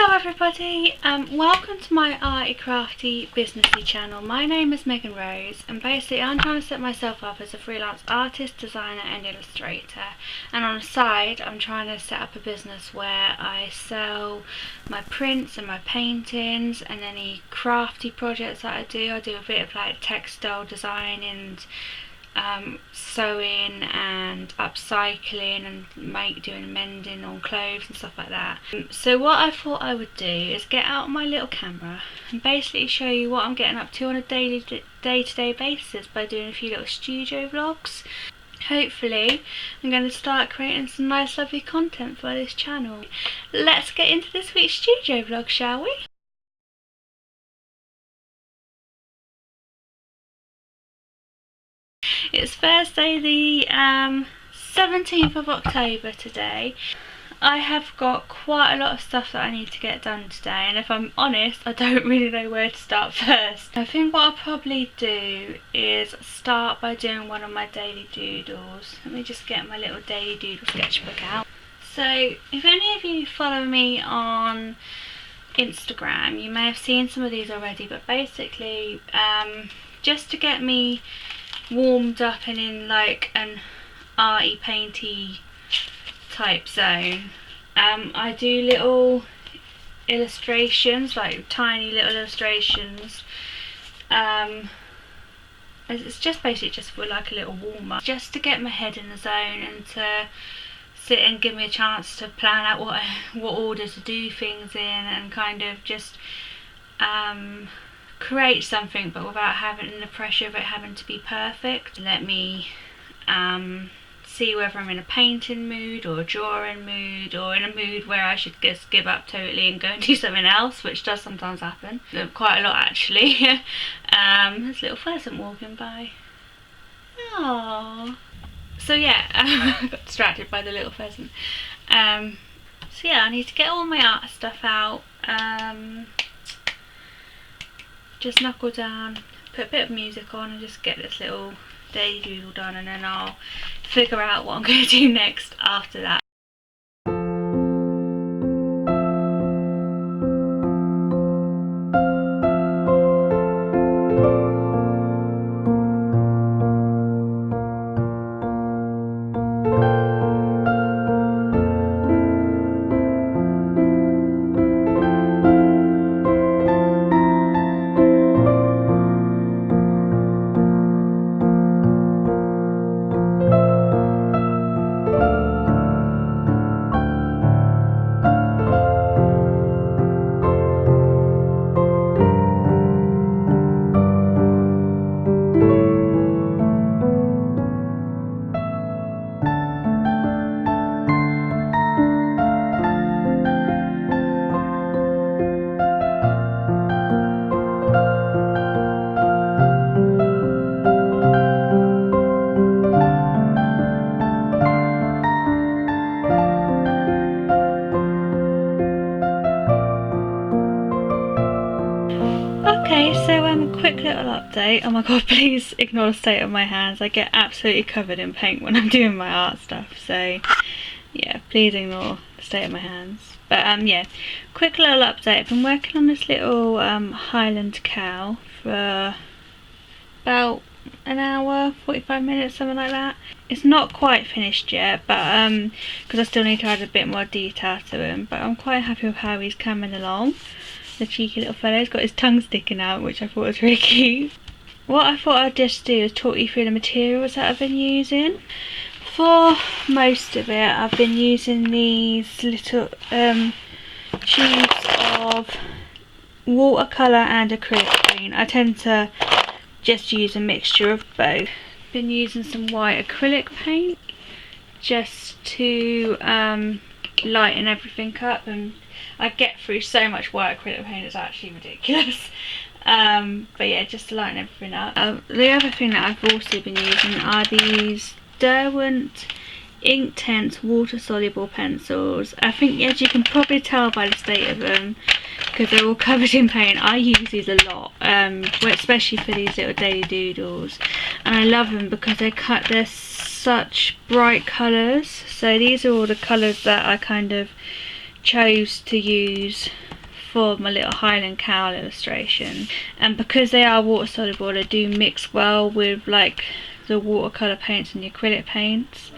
Hello everybody, welcome to my arty crafty businessy channel. My name is Megan Rose and basically I'm trying to set myself up as a freelance artist, designer and illustrator, and on the side I'm trying to set up a business where I sell my prints and my paintings and any crafty projects that I do. I do a bit of like textile design and sewing and upcycling and doing mending on clothes and stuff like that. So what I thought I would do is get out my little camera and basically show you what I'm getting up to on a day-to-day basis by doing a few little studio vlogs. Hopefully I'm going to start creating some nice lovely content for this channel. Let's get into this week's studio vlog, shall we? It's Thursday the 17th of October today. I have got quite a lot of stuff that I need to get done today, and if I'm honest I don't really know where to start first. I think what I'll probably do is start by doing one of my daily doodles. Let me just get my little daily doodle sketchbook out. So if any of you follow me on Instagram you may have seen some of these already, but basically just to get me warmed up and in like an arty painty type zone, I do little illustrations, like tiny little illustrations. It's just basically just for like a little warm up, just to get my head in the zone and to sit and give me a chance to plan out what order to do things in and kind of just create something, but without having the pressure of it having to be perfect. Let me see whether I'm in a painting mood or a drawing mood or in a mood where I should just give up totally and go and do something else, which does sometimes happen, quite a lot actually. There's a little pheasant walking by. Oh, so yeah, I got distracted by the little pheasant. So yeah, I need to get all my art stuff out. Just knuckle down, put a bit of music on and just get this little daily doodle done, and then I'll figure out what I'm going to do next after that. Okay, so quick little update. Oh my god, please ignore the state of my hands. I get absolutely covered in paint when I'm doing my art stuff, so yeah, please ignore the state of my hands. But yeah, quick little update. I've been working on this little Highland cow for about an hour, 45 minutes, something like that. It's not quite finished yet, but because I still need to add a bit more detail to him, but I'm quite happy with how he's coming along. The cheeky little fellow, he's got his tongue sticking out, which I thought was really cute. What I thought I'd just do is talk you through the materials that I've been using. For most of it I've been using these little tubes of watercolour and acrylic paint. I tend to just use a mixture of both. Been using some white acrylic paint just to lighten everything up, and I get through so much white acrylic paint, it's actually ridiculous. But yeah, just to lighten everything up. The other thing that I've also been using are these Derwent Inktense water soluble pencils. I think, as you can probably tell by the state of them, because they're all covered in paint, I use these a lot, especially for these little daily doodles, and I love them because they're such bright colours. So these are all the colours that I kind of chose to use for my little Highland cow illustration, and because they are water soluble, they do mix well with like the watercolour paints and the acrylic paints.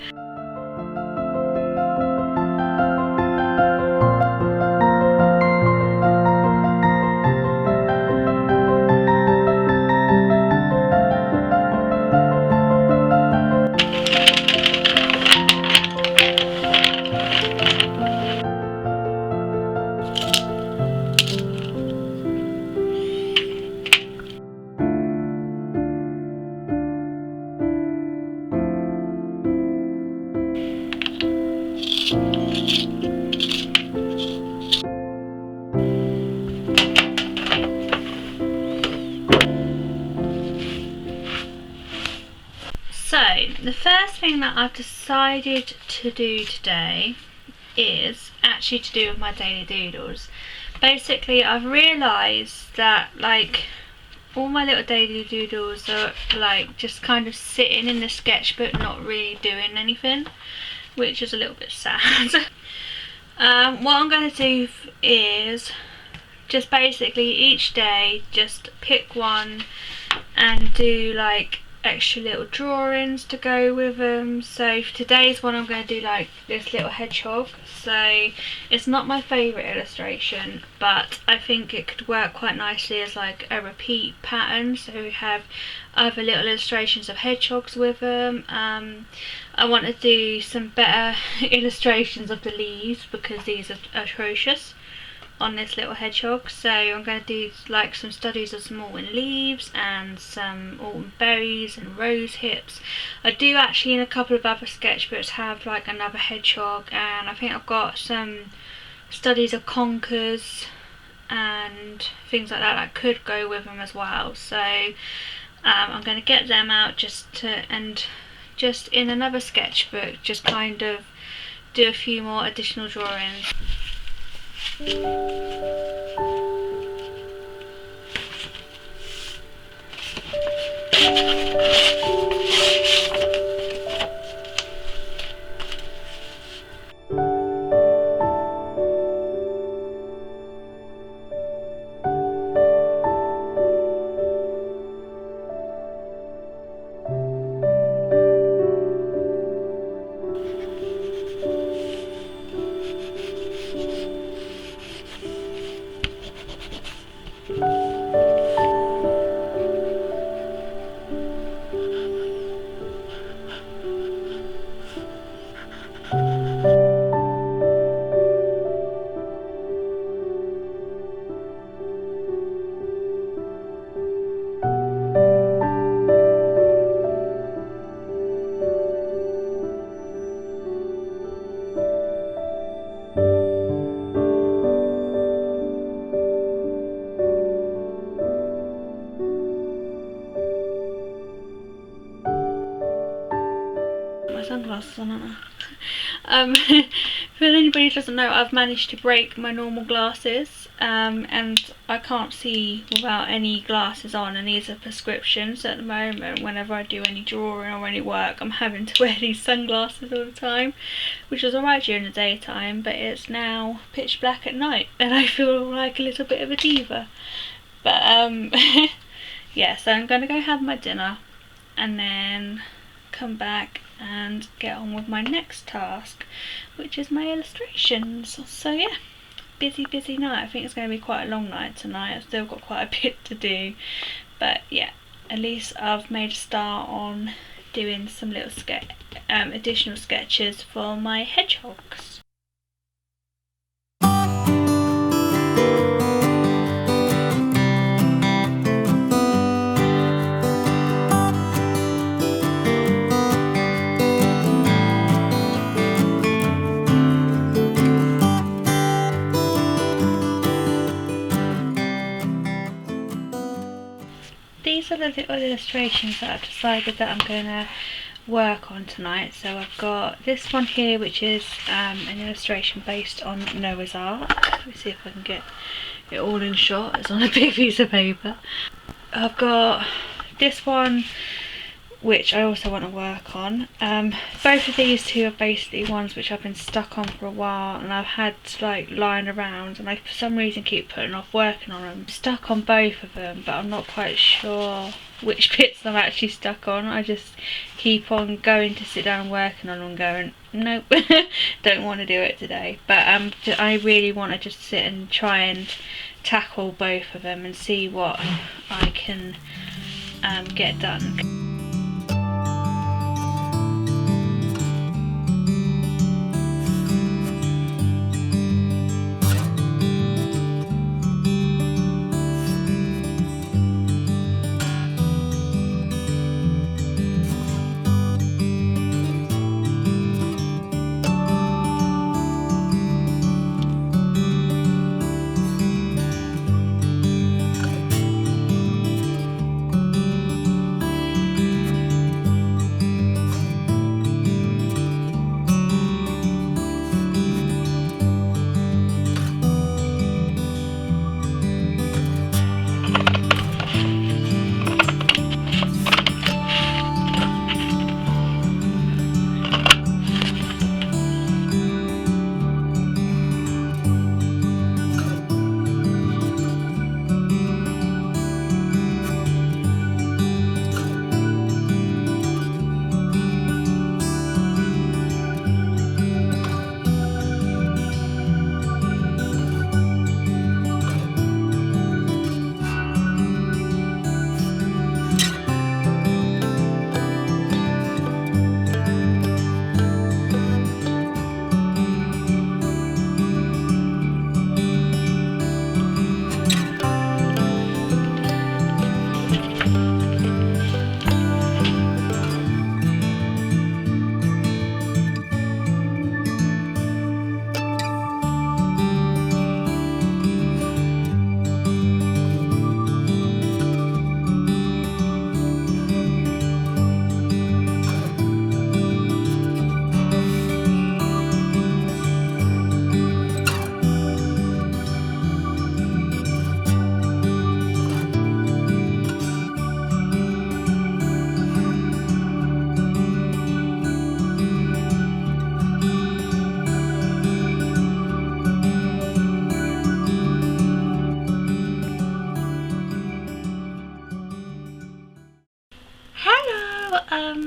So, the first thing that I've decided to do today is actually to do with my daily doodles. Basically, I've realised that like all my little daily doodles are like just kind of sitting in the sketchbook, not really doing anything, which is a little bit sad. What I'm going to do is just basically each day just pick one and do like extra little drawings to go with them. So for today's one I'm going to do like this little hedgehog. So it's not my favourite illustration, but I think it could work quite nicely as like a repeat pattern, so we have other little illustrations of hedgehogs with them. I want to do some better illustrations of the leaves because these are atrocious on this little hedgehog. So I'm going to do like some studies of some autumn leaves and some autumn berries and rose hips. I do actually in a couple of other sketchbooks have like another hedgehog, and I think I've got some studies of conkers and things like that could go with them as well. So I'm going to get them out just in another sketchbook just kind of do a few more additional drawings. Sunglasses on, aren't I? For anybody who doesn't know, I've managed to break my normal glasses, and I can't see without any glasses on, and these are prescriptions. So at the moment, whenever I do any drawing or any work, I'm having to wear these sunglasses all the time, which was alright during the daytime, but it's now pitch black at night and I feel like a little bit of a diva. But yeah, so I'm gonna go have my dinner and then come back and get on with my next task, which is my illustrations. So yeah, busy night. I think it's going to be quite a long night tonight. I've still got quite a bit to do, but yeah, at least I've made a start on doing some little additional sketches for my hedgehogs. These are the little illustrations that I've decided that I'm going to work on tonight. So I've got this one here, which is an illustration based on Noah's Ark. Let me see if I can get it all in shot. It's on a big piece of paper. I've got this one, which I also want to work on. Both of these two are basically ones which I've been stuck on for a while, and I've had like lying around, and I for some reason keep putting off working on them. I'm stuck on both of them, but I'm not quite sure which bits I'm actually stuck on. I just keep on going to sit down and working on them and going, nope, don't want to do it today. But I really want to just sit and try and tackle both of them and see what I can get done.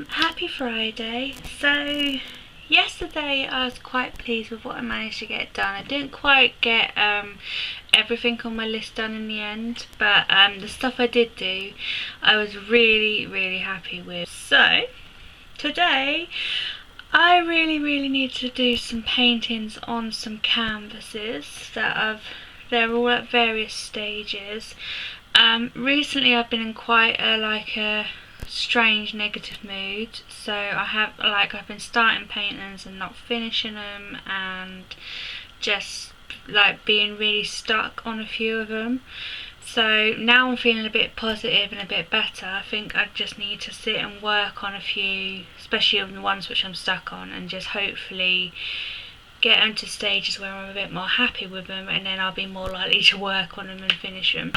Happy Friday. So yesterday I was quite pleased with what I managed to get done. I didn't quite get everything on my list done in the end, but the stuff I did do I was really happy with. So today I really need to do some paintings on some canvases they're all at various stages. Recently I've been in quite a strange negative mood, so I've been starting paintings and not finishing them, and just like being really stuck on a few of them. So now I'm feeling a bit positive and a bit better. I think I just need to sit and work on a few, especially on the ones which I'm stuck on, and just hopefully get into stages where I'm a bit more happy with them, and then I'll be more likely to work on them and finish them.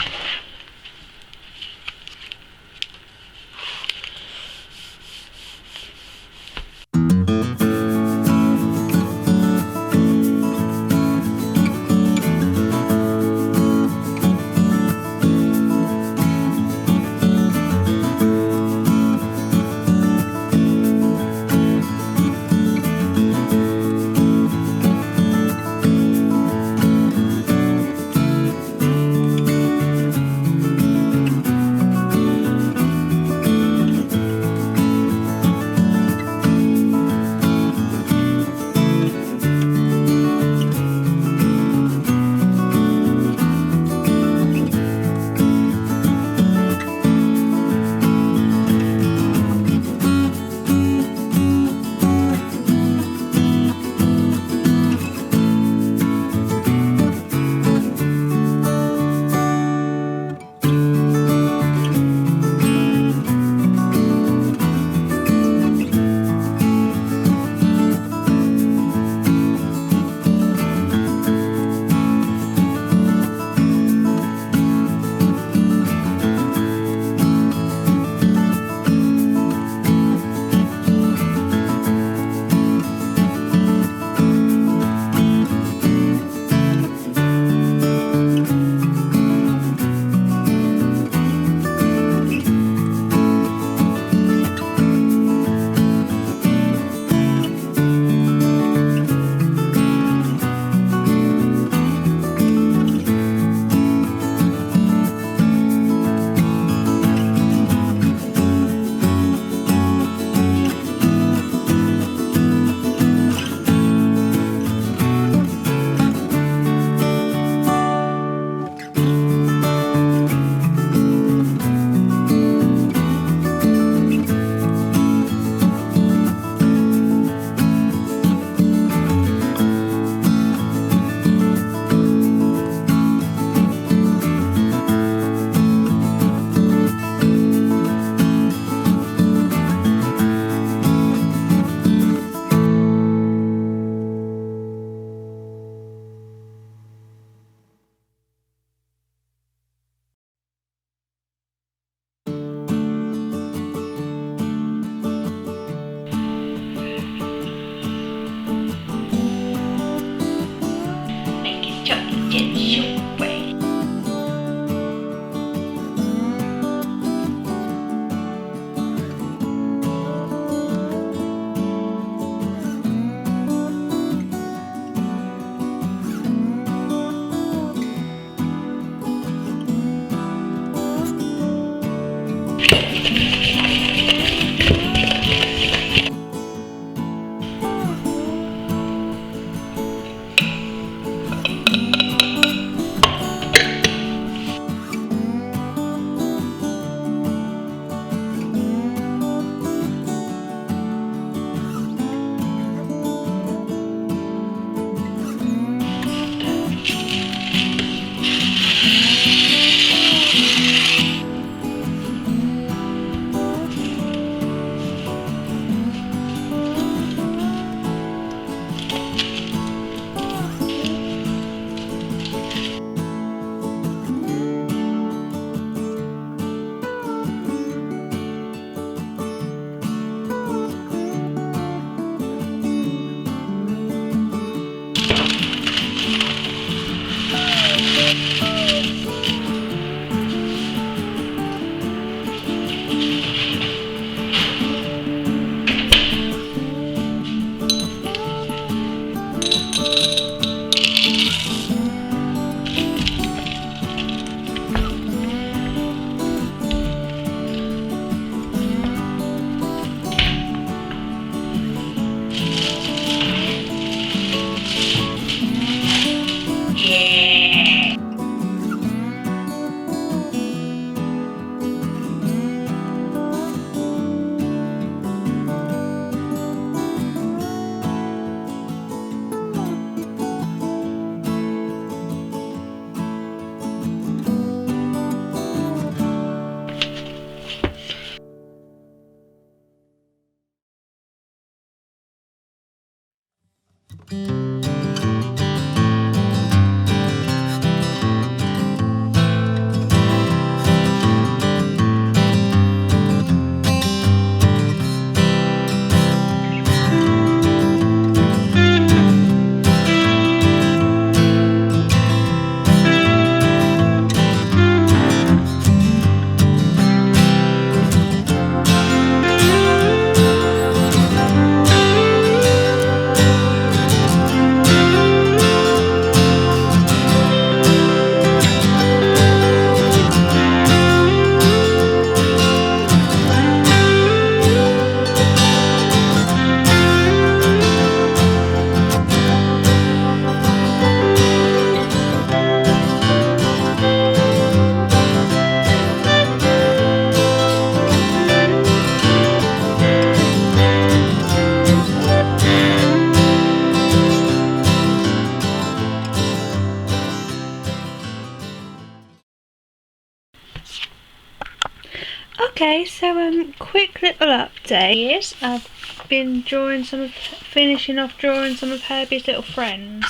Okay, so quick little update. Yes, I've been finishing off drawing some of Herbie's little friends.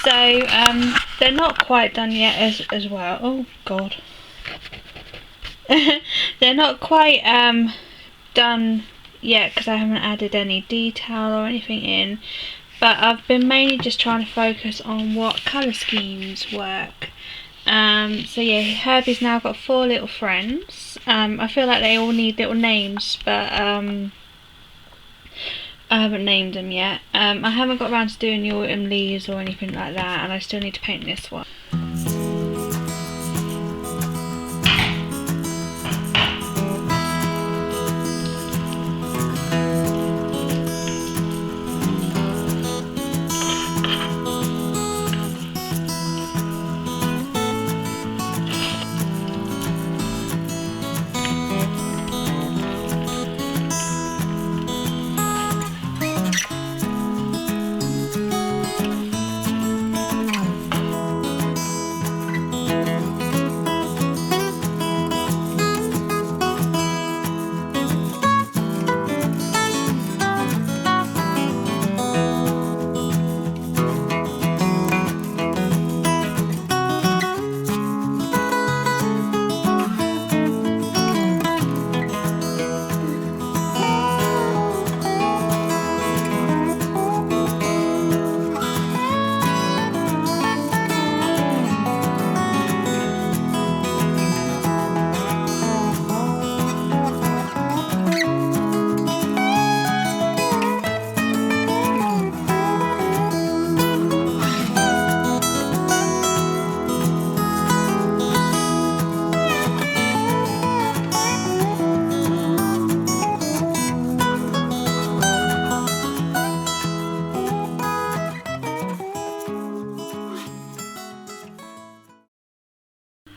So they're not quite done yet as well. Oh God, they're not quite done yet because I haven't added any detail or anything in. But I've been mainly just trying to focus on what colour schemes work. So yeah, Herbie's now got 4 little friends. I feel like they all need little names, but I haven't named them yet. I haven't got around to doing the autumn leaves or anything like that, and I still need to paint this one.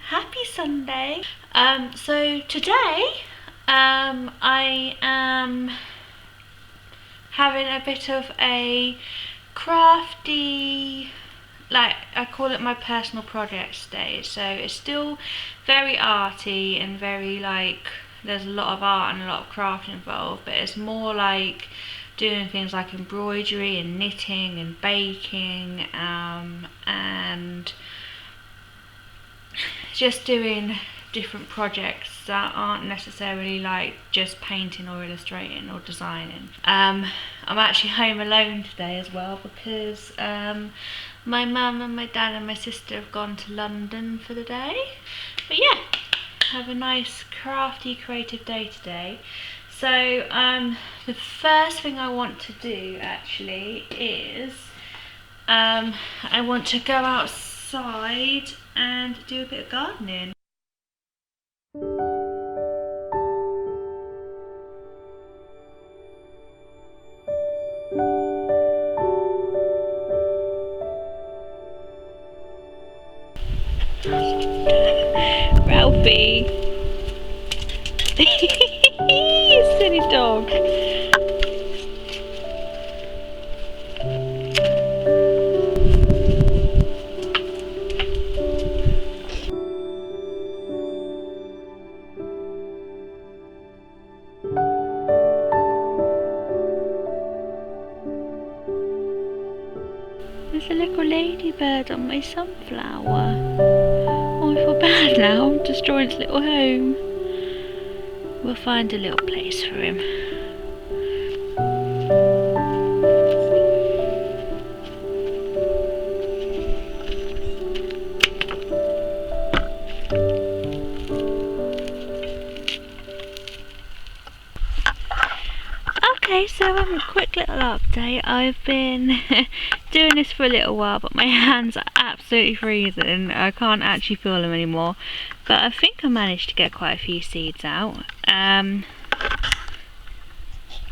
Happy Sunday. So today I am having a bit of a crafty, like I call it my personal projects day. So it's still very arty and very like there's a lot of art and a lot of craft involved, but it's more like doing things like embroidery and knitting and baking and just doing different projects that aren't necessarily like just painting or illustrating or designing. I'm actually home alone today as well because my mum and my dad and my sister have gone to London for the day. But yeah, have a nice crafty creative day today. So the first thing I want to do actually is I want to go outside and do a bit of gardening. Ralphie. Silly dog. there's a little ladybird on my sunflower. Oh, I feel bad now, I'm destroying his little home. We'll find a little place for him. Okay, so quick little update. I've been doing this for a little while, but my hands are absolutely freezing. I can't actually feel them anymore, but I think I managed to get quite a few seeds out.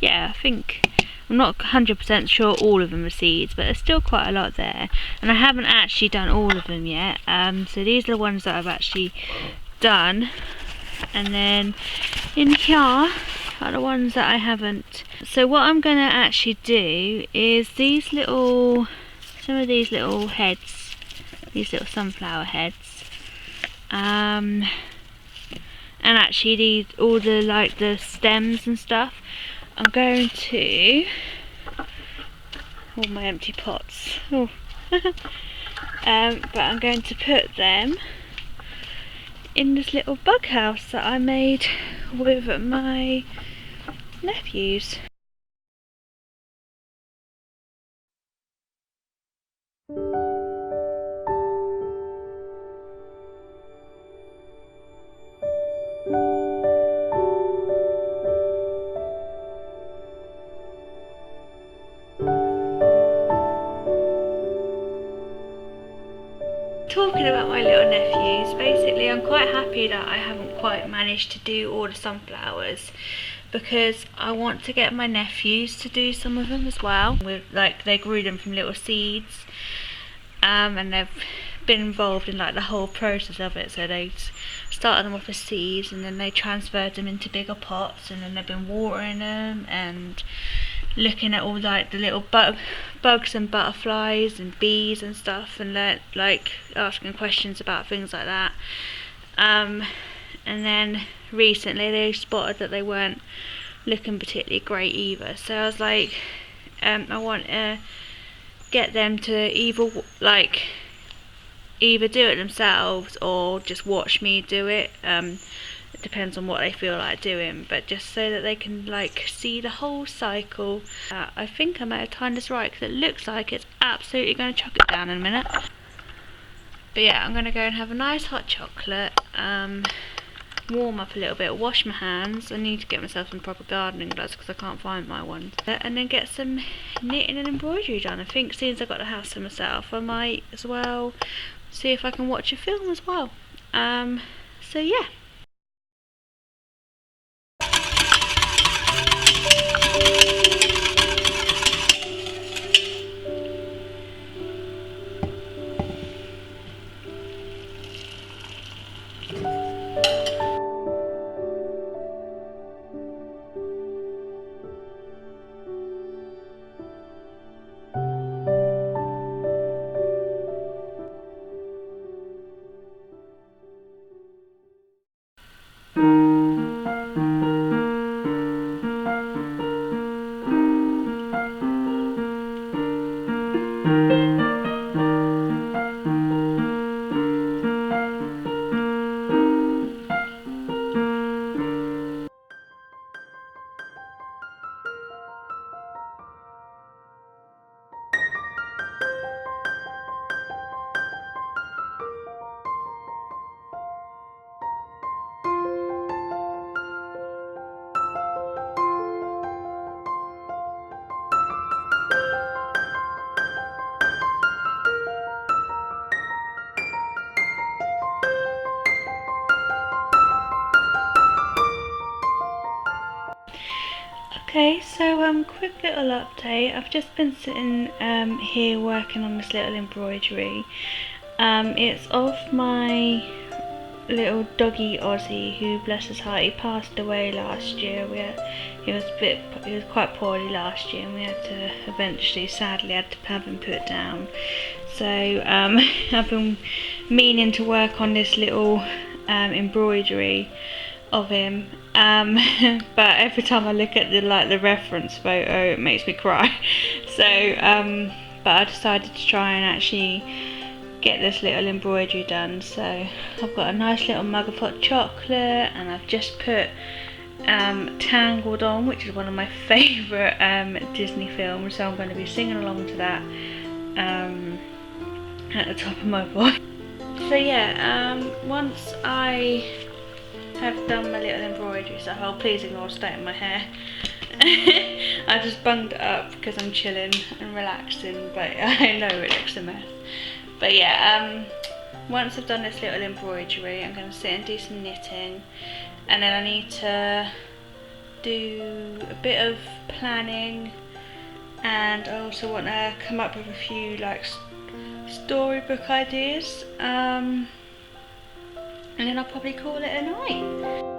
Yeah, I think, I'm not 100% sure all of them are seeds, but there's still quite a lot there, and I haven't actually done all of them yet. So these are the ones that I've actually done, and then in here are the ones that I haven't. So what I'm going to actually do is some of these little heads, these little sunflower heads, and actually all the like the stems and stuff, I'm going to, all my empty pots, oh. But I'm going to put them in this little bug house that I made with my nephews. Talking about my little nephews, basically I'm quite happy that I haven't quite managed to do all the sunflowers, because I want to get my nephews to do some of them as well. They grew them from little seeds, and they've been involved in like the whole process of it. So they started them off as seeds, and then they transferred them into bigger pots, and then they've been watering them and looking at all like the little bugs and butterflies and bees and stuff, and like asking questions about things like that. And then recently they spotted that they weren't looking particularly great either, so I was like, I want to get them to either do it themselves or just watch me do it. It depends on what they feel like doing, but just so that they can like see the whole cycle. I think I might have timed this right, because it looks like it's absolutely going to chuck it down in a minute. But yeah, I'm going to go and have a nice hot chocolate, warm up a little bit, wash my hands. I need to get myself some proper gardening gloves because I can't find my ones, and then get some knitting and embroidery done. I think since I've got the house to myself, I might as well see if I can watch a film as well. So yeah. Okay, so quick little update. I've just been sitting here working on this little embroidery. It's of my little doggy Aussie, who, bless his heart, he passed away last year. He was quite poorly last year, and we had to eventually, sadly, had to have him put down. So I've been meaning to work on this little embroidery of him, but every time I look at the reference photo, it makes me cry. So but I decided to try and actually get this little embroidery done. So I've got a nice little mug of hot chocolate, and I've just put Tangled on, which is one of my favourite Disney films, so I'm going to be singing along to that at the top of my voice. So yeah, once I have done my little embroidery, so please ignore the state of my hair. I just bunged it up because I'm chilling and relaxing, but I know it looks a mess. But yeah, once I've done this little embroidery, I'm going to sit and do some knitting, and then I need to do a bit of planning, and I also want to come up with a few like storybook ideas, and then I'll probably call it a night.